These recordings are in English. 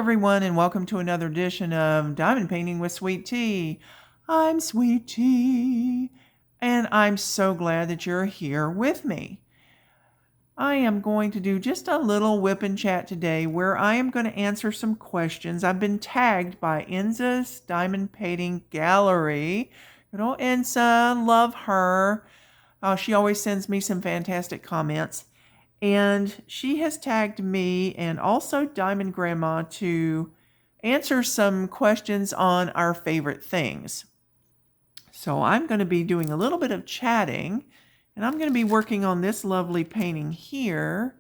everyone, and welcome to another edition of Diamond Painting with Sweet Tea. I'm Sweet Tea, and I'm so glad that you're here with me. I am going to do just a little whip and chat today where I am going to answer some questions. I've been tagged by Enza's Diamond Painting Gallery. Good old Enza, love her. She always sends me some fantastic comments. And she has tagged me and also Diamond Grandma to answer some questions on our favorite things. So I'm going to be doing a little bit of chatting, and I'm going to be working on this lovely painting here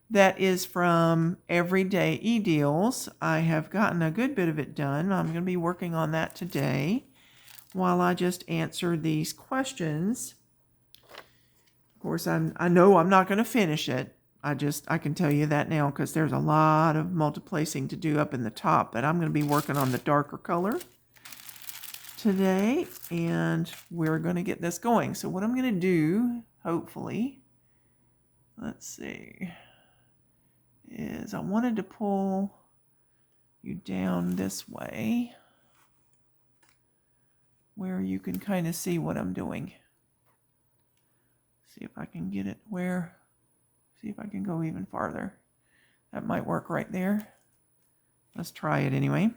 that is from Everydayedeals. I have gotten a good bit of it done. I'm going to be working on that today while I just answer these questions. Of course, I know I'm not going to finish it. I can tell you that now because there's a lot of multiplacing to do up in the top, but I'm going to be working on the darker color today, and we're going to get this going. So what I'm going to do, hopefully, let's see, is I wanted to pull you down this way where you can kind of see what I'm doing. See if I can get it where, see if I can go even farther. That might work right there. Let's try it anyway.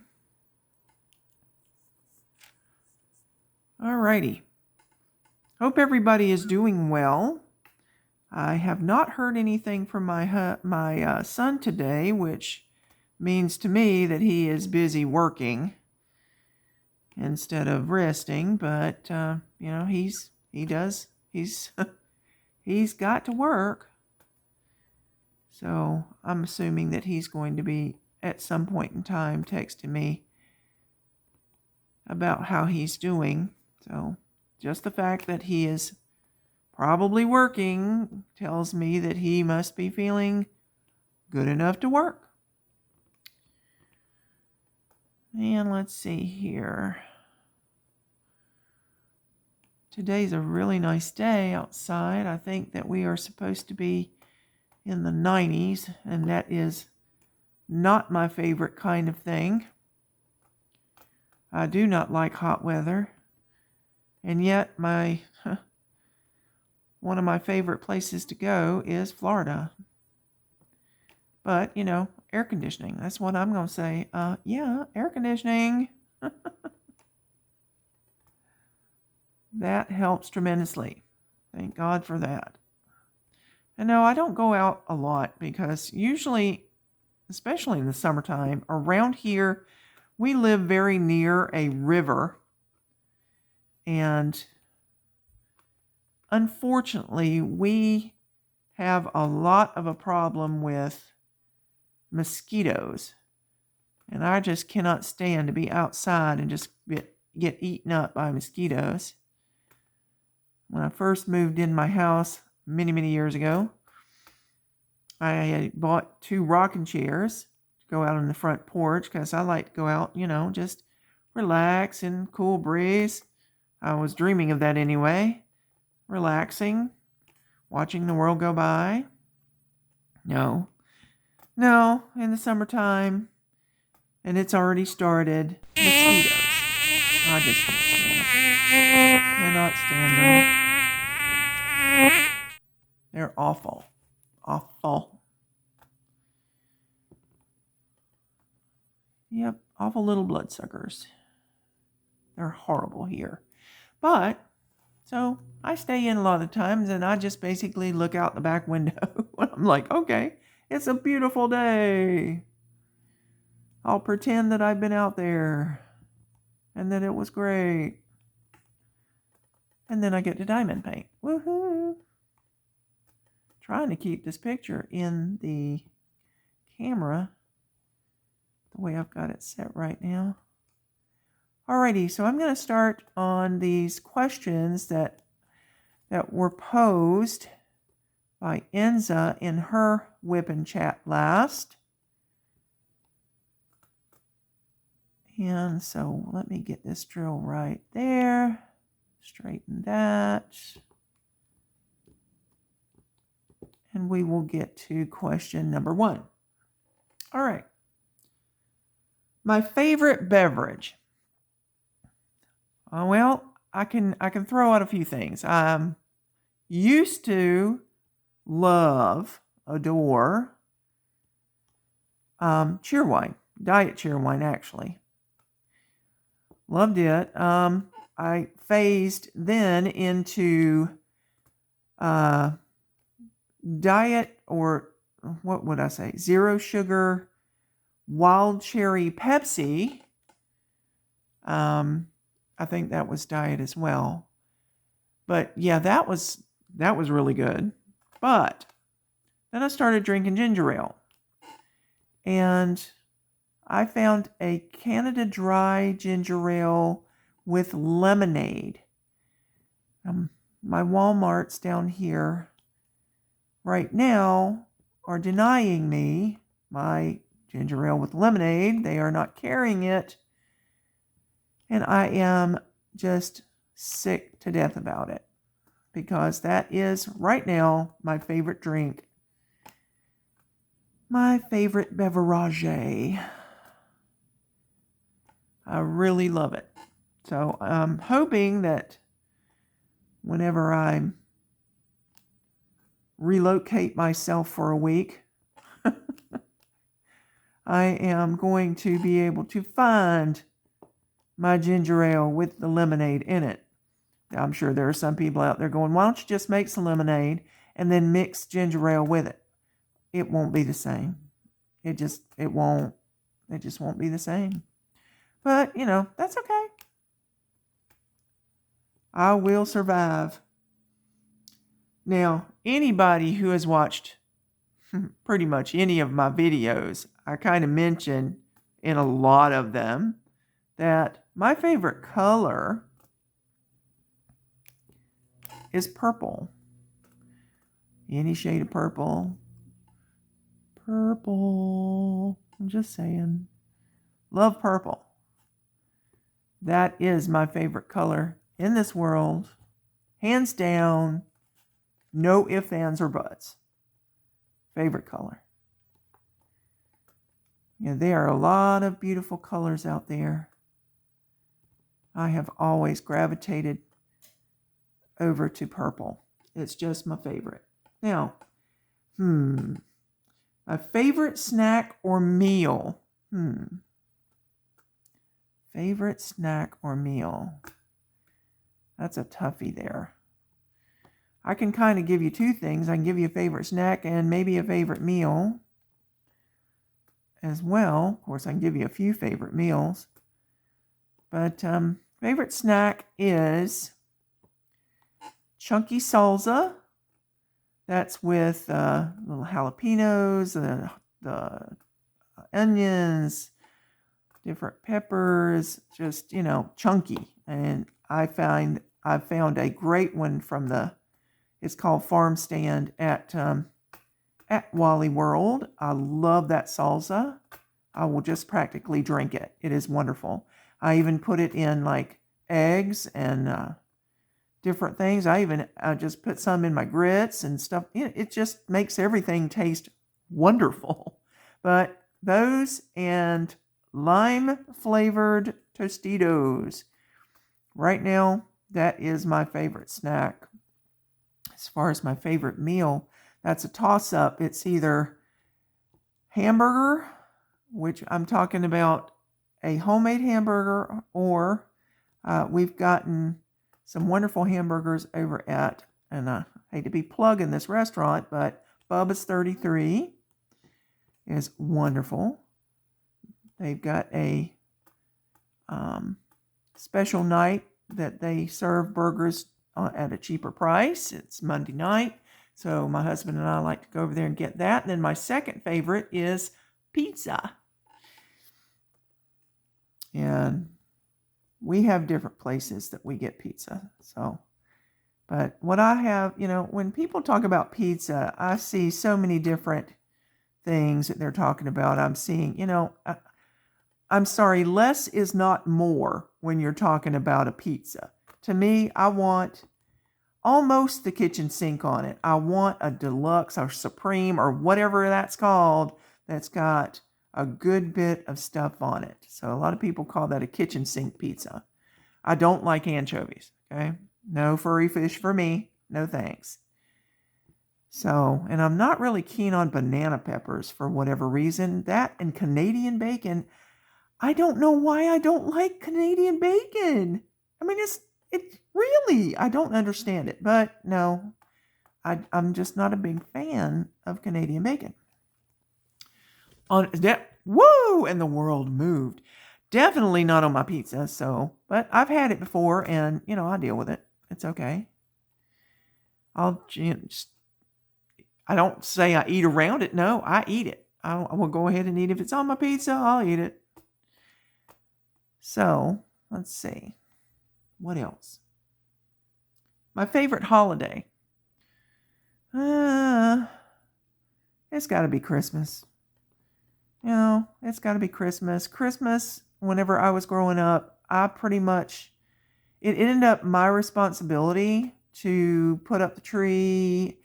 Alrighty. Hope everybody is doing well. I have not heard anything from my son today, which means to me that he is busy working instead of resting. But you know, he's he's got to work. So I'm assuming that he's going to be at some point in time texting me about how he's doing. So just the fact that he is probably working tells me that he must be feeling good enough to work. And let's see here. Today's a really nice day outside. I think that we are supposed to be in the 90s, and that is not my favorite kind of thing. I do not like hot weather, and yet one of my favorite places to go is Florida. But, you know, air conditioning, that's what I'm going to say. Yeah, air conditioning. That helps tremendously. Thank God for that. And no, I don't go out a lot because usually, especially in the summertime, around here, we live very near a river. And unfortunately, we have a lot of a problem with mosquitoes. And I just cannot stand to be outside and just get eaten up by mosquitoes. When I first moved in my house many, many years ago, I had bought 2 rocking chairs to go out on the front porch because I like to go out, you know, just relax and cool breeze. I was dreaming of that anyway. Relaxing, watching the world go by. No, in the summertime, and it's already started, mosquitoes. I just can't stand them. Cannot stand them. They're awful. Awful. Yep, awful little bloodsuckers. They're horrible here. But, so I stay in a lot of times and I just basically look out the back window. I'm like, okay, it's a beautiful day. I'll pretend that I've been out there and that it was great. And then I get to diamond paint. Woohoo! Trying to keep this picture in the camera the way I've got it set right now. Alrighty, so I'm going to start on these questions that were posed by Enza in her whip and chat last. And so let me get this drill right there. Straighten that. And we will get to question number 1. All right. My favorite beverage. Well, I can throw out a few things. Used to adore cheer wine, diet cheer wine actually. Loved it. I phased then into diet, or what would I say, zero sugar wild cherry Pepsi. I think that was diet as well. But yeah, that was really good. But then I started drinking ginger ale. And I found a Canada Dry ginger ale with lemonade. My Walmarts down here right now are denying me my ginger ale with lemonade. They are not carrying it. And I am just sick to death about it, because that is right now my favorite drink. My favorite beverage. I really love it. So I'm hoping that whenever I relocate myself for a week, I am going to be able to find my ginger ale with the lemonade in it. I'm sure there are some people out there going, why don't you just make some lemonade and then mix ginger ale with it? It won't be the same. It just won't be the same. But, that's okay. I will survive. Now, anybody who has watched pretty much any of my videos, I kind of mention in a lot of them that my favorite color is purple. Any shade of purple. Purple. I'm just saying. Love purple. That is my favorite color in this world. Hands down. No ifs, ands, or buts. Favorite color. There are a lot of beautiful colors out there. I have always gravitated over to purple. It's just my favorite. Now, my favorite snack or meal. Favorite snack or meal. That's a toughie there. I can kind of give you two things. I can give you a favorite snack and maybe a favorite meal as well. Of course, I can give you a few favorite meals. But favorite snack is chunky salsa. That's with little jalapenos, the onions, different peppers, just, chunky. And I found a great one from it's called Farm Stand at Wally World. I love that salsa. I will just practically drink it. It is wonderful. I even put it in like eggs and different things. I just put some in my grits and stuff. It just makes everything taste wonderful. But those and lime flavored Tostitos. Right now, that is my favorite snack. As far as my favorite meal, that's a toss-up. It's either hamburger, which I'm talking about a homemade hamburger, or we've gotten some wonderful hamburgers over at, and I hate to be plugging this restaurant, but Bubba's 33 is wonderful. They've got a special night that they serve burgers at a cheaper price. It's Monday night, so my husband and I like to go over there and get that. And then my second favorite is pizza. And we have different places that we get pizza. But what I have, when people talk about pizza, I see so many different things that they're talking about. I'm seeing, I'm sorry, less is not more when you're talking about a pizza. To me, I want almost the kitchen sink on it. I want a deluxe or supreme or whatever that's called that's got a good bit of stuff on it. So a lot of people call that a kitchen sink pizza. I don't like anchovies, okay? No furry fish for me. No thanks. So, and I'm not really keen on banana peppers for whatever reason. That and Canadian bacon, I don't know why I don't like Canadian bacon. I mean, it's really, I don't understand it. But no, I'm just not a big fan of Canadian bacon. Woo! And the world moved. Definitely not on my pizza, so, but I've had it before and, I deal with it. It's okay. I don't say I eat around it. No, I eat it. I will go ahead and eat it. If it's on my pizza, I'll eat it. So, let's see. What else? My favorite holiday. It's got to be Christmas. It's got to be Christmas. Christmas, whenever I was growing up, it ended up my responsibility to put up the tree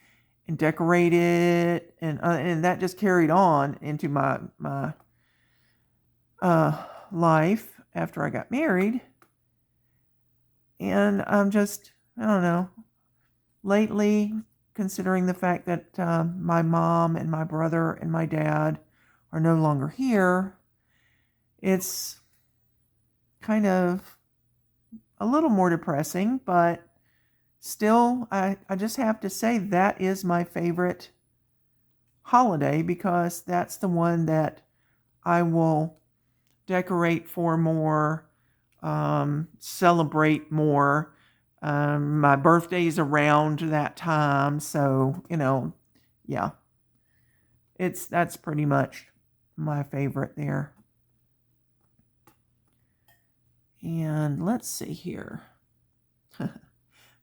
and decorate it, and that just carried on into my life after I got married. And I don't know, lately, considering the fact that my mom and my brother and my dad are no longer here, it's kind of a little more depressing, but still, I just have to say that is my favorite holiday because that's the one that I will decorate for more, celebrate more. My birthday's around that time, so, yeah. That's pretty much my favorite there. And let's see here.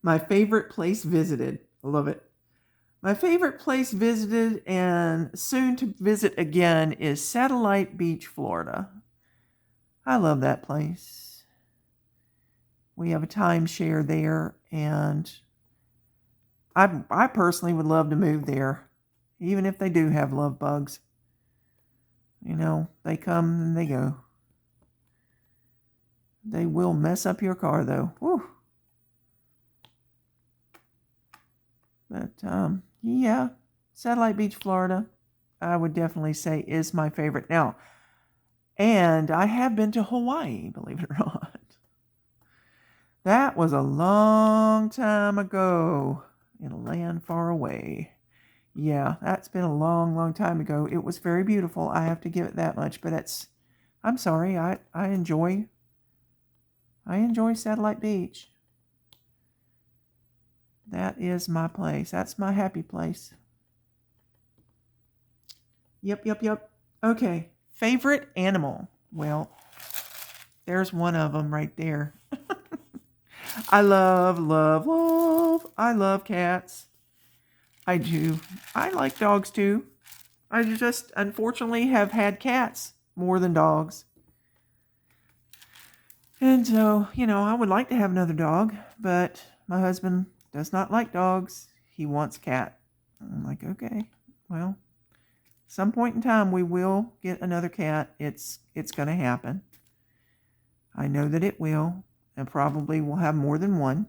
My favorite place visited. I love it. My favorite place visited and soon to visit again is Satellite Beach, Florida. I love that place. We have a timeshare there, and I personally would love to move there, even if they do have love bugs. They come and they go. They will mess up your car, though. Whew. But, yeah, Satellite Beach, Florida, I would definitely say is my favorite. Now, and I have been to Hawaii, believe it or not. That was a long time ago in a land far away. Yeah, that's been a long, long time ago. It was very beautiful. I have to give it that much, but I'm sorry. I enjoy Satellite Beach. That is my place. That's my happy place. Yep. Okay, favorite animal. Well, there's one of them right there. I love cats. I do. I like dogs too. I just unfortunately have had cats more than dogs. And so, I would like to have another dog, but my husband does not like dogs. He wants cat. I'm like, okay, well, some point in time we will get another cat. It's going to happen. I know that it will, and probably will have more than one.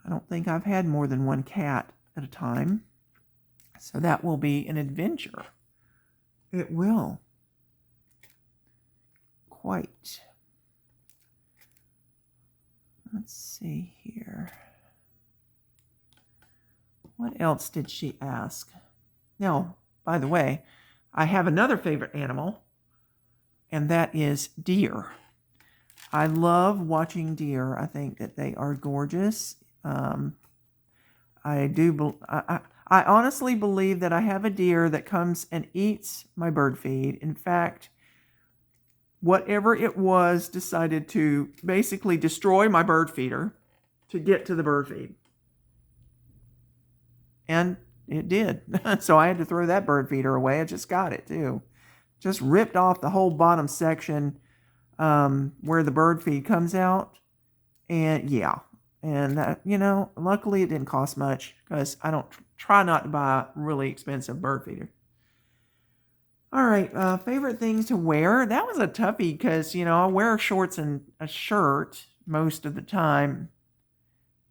I don't think I've had more than one cat at a time. So that will be an adventure. It will. Quite. Let's see here. What else did she ask? Now, by the way, I have another favorite animal, and that is deer. I love watching deer. I think that they are gorgeous. I honestly believe that I have a deer that comes and eats my bird feed. In fact, whatever it was decided to basically destroy my bird feeder to get to the bird feed. And it did. So I had to throw that bird feeder away. I just got it too. Just ripped off the whole bottom section where the bird feed comes out. And yeah. And that, luckily it didn't cost much because I don't try not to buy really expensive bird feeder. All right, favorite things to wear. That was a toughie because, I wear shorts and a shirt most of the time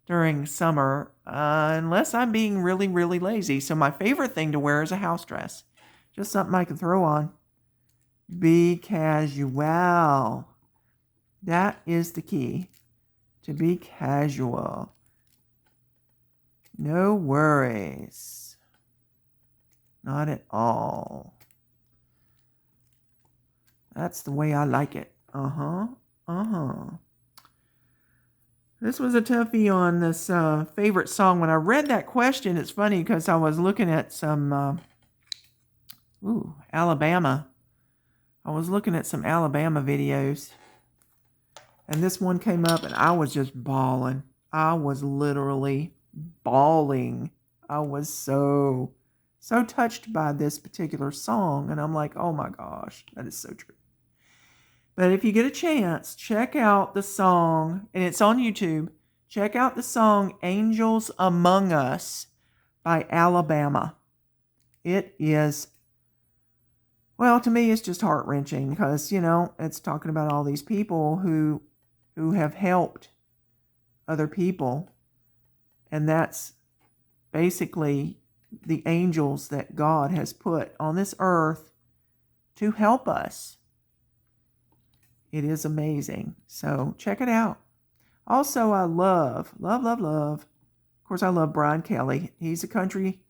during summer, unless I'm being really, really lazy. So my favorite thing to wear is a house dress. Just something I can throw on. Be casual. That is the key. To be casual. No worries. Not at all. That's the way I like it. This was a toughie on this favorite song. When I read that question, it's funny because I was looking at some, Alabama. I was looking at some Alabama videos. And this one came up and I was just bawling. I was literally bawling. I was so touched by this particular song. And I'm like, oh my gosh, that is so true. But if you get a chance, check out the song, and it's on YouTube. Check out the song Angels Among Us by Alabama. It is, well, to me, it's just heart-wrenching because, it's talking about all these people who have helped other people. And that's basically the angels that God has put on this earth to help us. It is amazing. So check it out. Also, I love. Of course, I love Brian Kelly. He's a country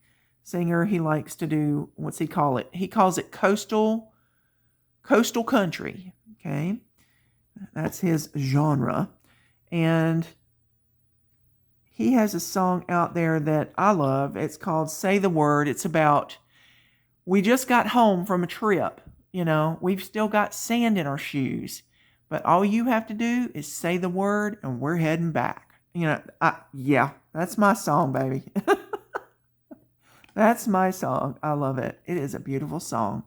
singer. He likes to do, what's he call it? He calls it coastal country. Okay. That's his genre. And he has a song out there that I love. It's called Say the Word. It's about, we just got home from a trip. We've still got sand in our shoes. But all you have to do is say the word and we're heading back. That's my song, baby. That's my song. I love it. It is a beautiful song.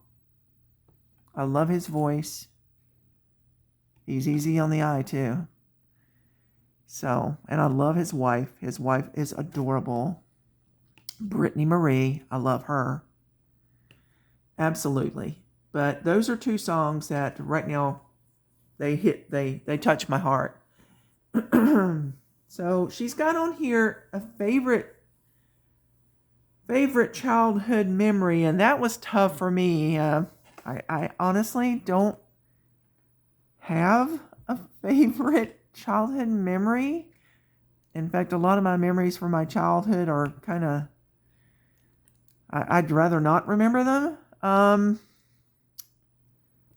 I love his voice. He's easy on the eye, too. So, and I love his wife. His wife is adorable. Brittany Marie. I love her. Absolutely. But those are two songs that right now, they touch my heart. So she's got on here a favorite childhood memory, and that was tough for me. I honestly don't have a favorite childhood memory. In fact, a lot of my memories from my childhood are kind of, I'd rather not remember them.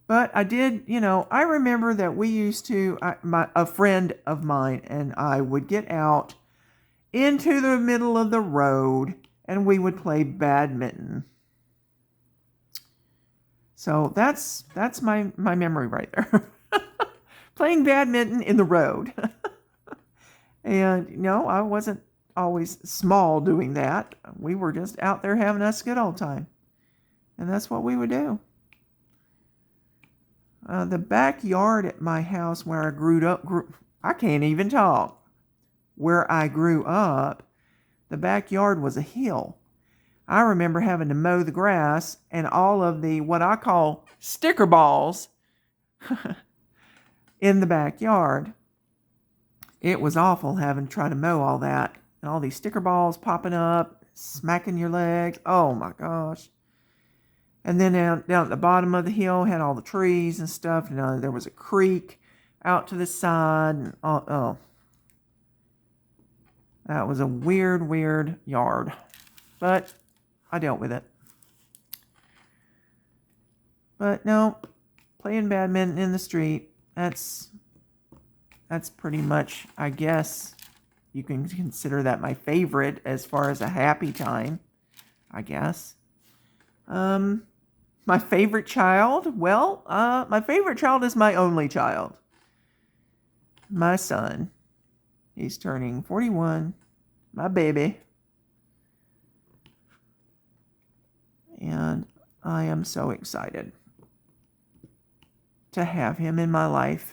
But I did, I remember that we used to, a friend of mine and I would get out into the middle of the road and we would play badminton. So that's my memory right there. Playing badminton in the road. And, I wasn't always small doing that. We were just out there having us a good old time. And that's what we would do. The backyard at my house where I grew up, I can't even talk. Where I grew up, the backyard was a hill. I remember having to mow the grass and all of the, what I call sticker balls in the backyard. It was awful having to try to mow all that. And all these sticker balls popping up, smacking your legs. Oh my gosh. And then down at the bottom of the hill had all the trees and stuff. And there was a creek out to the side. And that was a weird yard. But I dealt with it. But no, playing badminton in the street, that's pretty much, I guess, you can consider that my favorite as far as a happy time, I guess. My favorite child? Well, my favorite child is my only child. My son. He's turning 41. My baby. And I am so excited to have him in my life.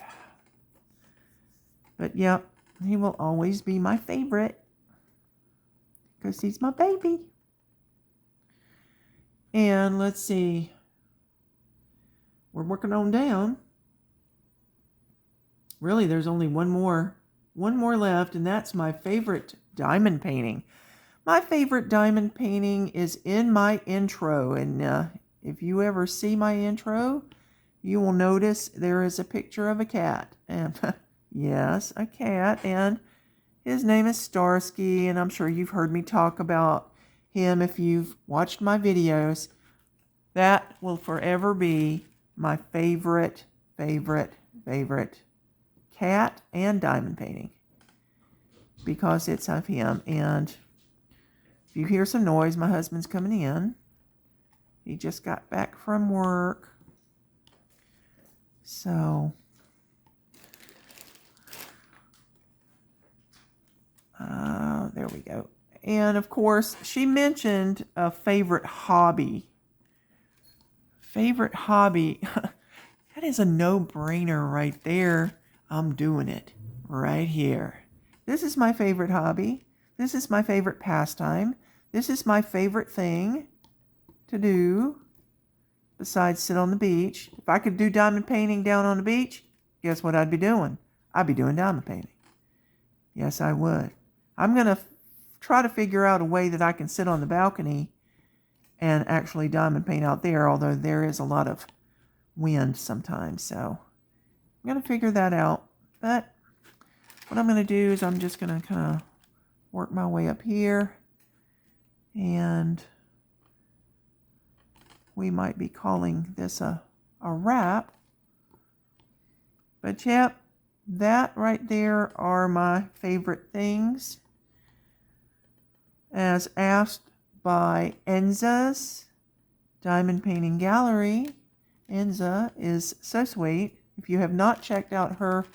But yeah, he will always be my favorite. Because he's my baby. And let's see. we're working on down. Really, there's only one more left, and that's my favorite diamond painting. My favorite diamond painting is in my intro, and if you ever see my intro, you will notice there is a picture of a cat. And yes, a cat, and his name is Starsky, and I'm sure you've heard me talk about him if you've watched my videos. That will forever be my favorite cat and diamond painting, because it's of him. And if you hear some noise, my husband's coming in. He just got back from work. So, there we go. And of course, she mentioned a favorite hobby. Favorite hobby. That is a no-brainer right there. I'm doing it right here. This is my favorite hobby. This is my favorite pastime. This is my favorite thing to do besides sit on the beach. If I could do diamond painting down on the beach, guess what I'd be doing? I'd be doing diamond painting. Yes, I would. I'm going to try to figure out a way that I can sit on the balcony and actually diamond paint out there, although there is a lot of wind sometimes, so I'm going to figure that out. But what I'm going to do is I'm just going to kind of work my way up here, and we might be calling this a wrap. But yep, that right there are my favorite things, as asked by Enza's Diamond Painting Gallery. Enza is so sweet. If you have not checked out her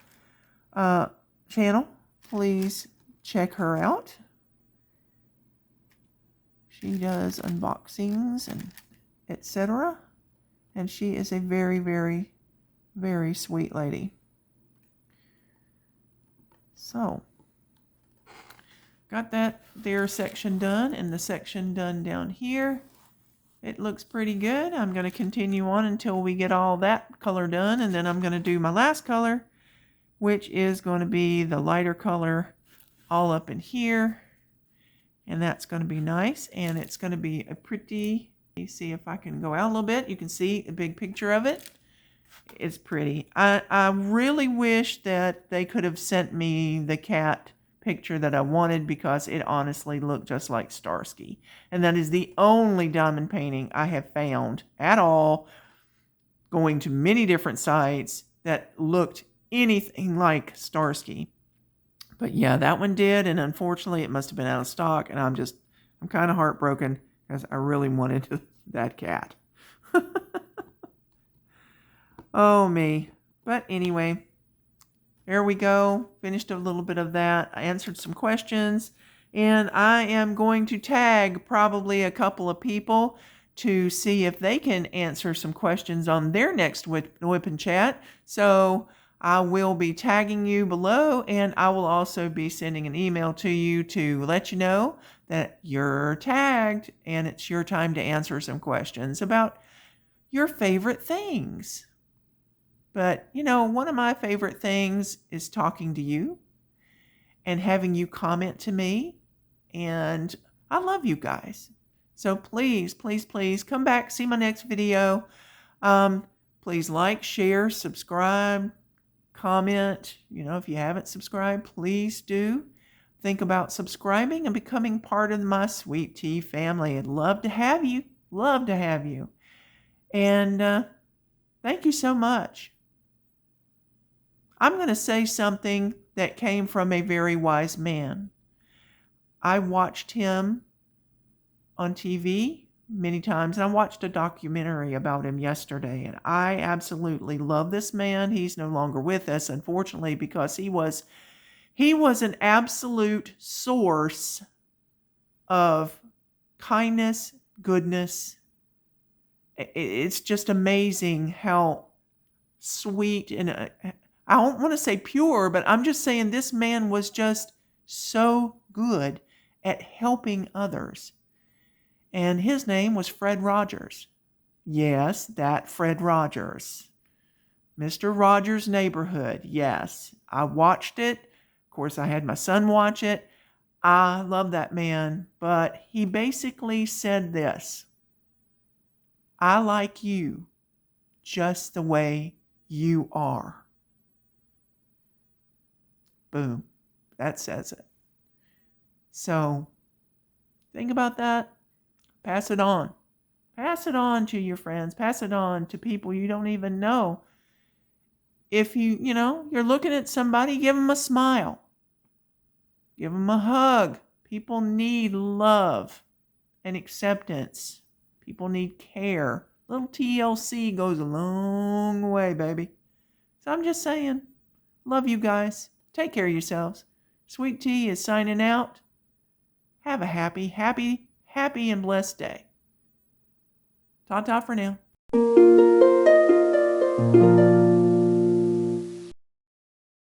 channel, please check her out. She does unboxings and etc. And she is a very sweet lady. So, got that there section done, and the section done down here. It looks pretty good. I'm going to continue on until we get all that color done, and then I'm going to do my last color, which is going to be the lighter color all up in here. And that's going to be nice, and it's going to be a pretty, let me see if I can go out a little bit. You can see a big picture of it. It's pretty. I really wish that they could have sent me the cat picture that I wanted, because it honestly looked just like Starsky. And that is the only diamond painting I have found at all, going to many different sites, that looked anything like Starsky. But yeah, that one did, and unfortunately it must have been out of stock, and I'm kind of heartbroken, because I really wanted that cat. Oh me. But anyway, there we go. Finished a little bit of that. I answered some questions, and I am going to tag probably a couple of people to see if they can answer some questions on their next Whip and Chat. So I will be tagging you below, and I will also be sending an email to you to let you know that you're tagged and it's your time to answer some questions about your favorite things. But, you know, one of my favorite things is talking to you and having you comment to me. And I love you guys. So please come back, see my next video. Please like, share, subscribe, comment. You know, if you haven't subscribed, please do. Think about subscribing and becoming part of my Sweet Tea family. I'd love to have you. Love to have you. And thank you so much. I'm going to say something that came from a very wise man. I watched him on TV many times, and I watched a documentary about him yesterday, and I absolutely love this man. He's no longer with us, unfortunately, because he was an absolute source of kindness, goodness. It's just amazing how sweet, and I don't want to say pure, but I'm just saying this man was just so good at helping others. And his name was Fred Rogers. Yes, that Fred Rogers. Mr. Rogers' Neighborhood. Yes, I watched it. Of course, I had my son watch it. I love that man, but he basically said this: I like you just the way you are. Boom. That says it. So think about that. Pass it on. Pass it on to your friends. Pass it on to people you don't even know. If you're looking at somebody, give them a smile. Give them a hug. People need love and acceptance. People need care. Little TLC goes a long way, baby. So I'm just saying, love you guys. Take care of yourselves. Sweet Tea is signing out. Have a happy, happy, happy and blessed day. Ta-ta for now.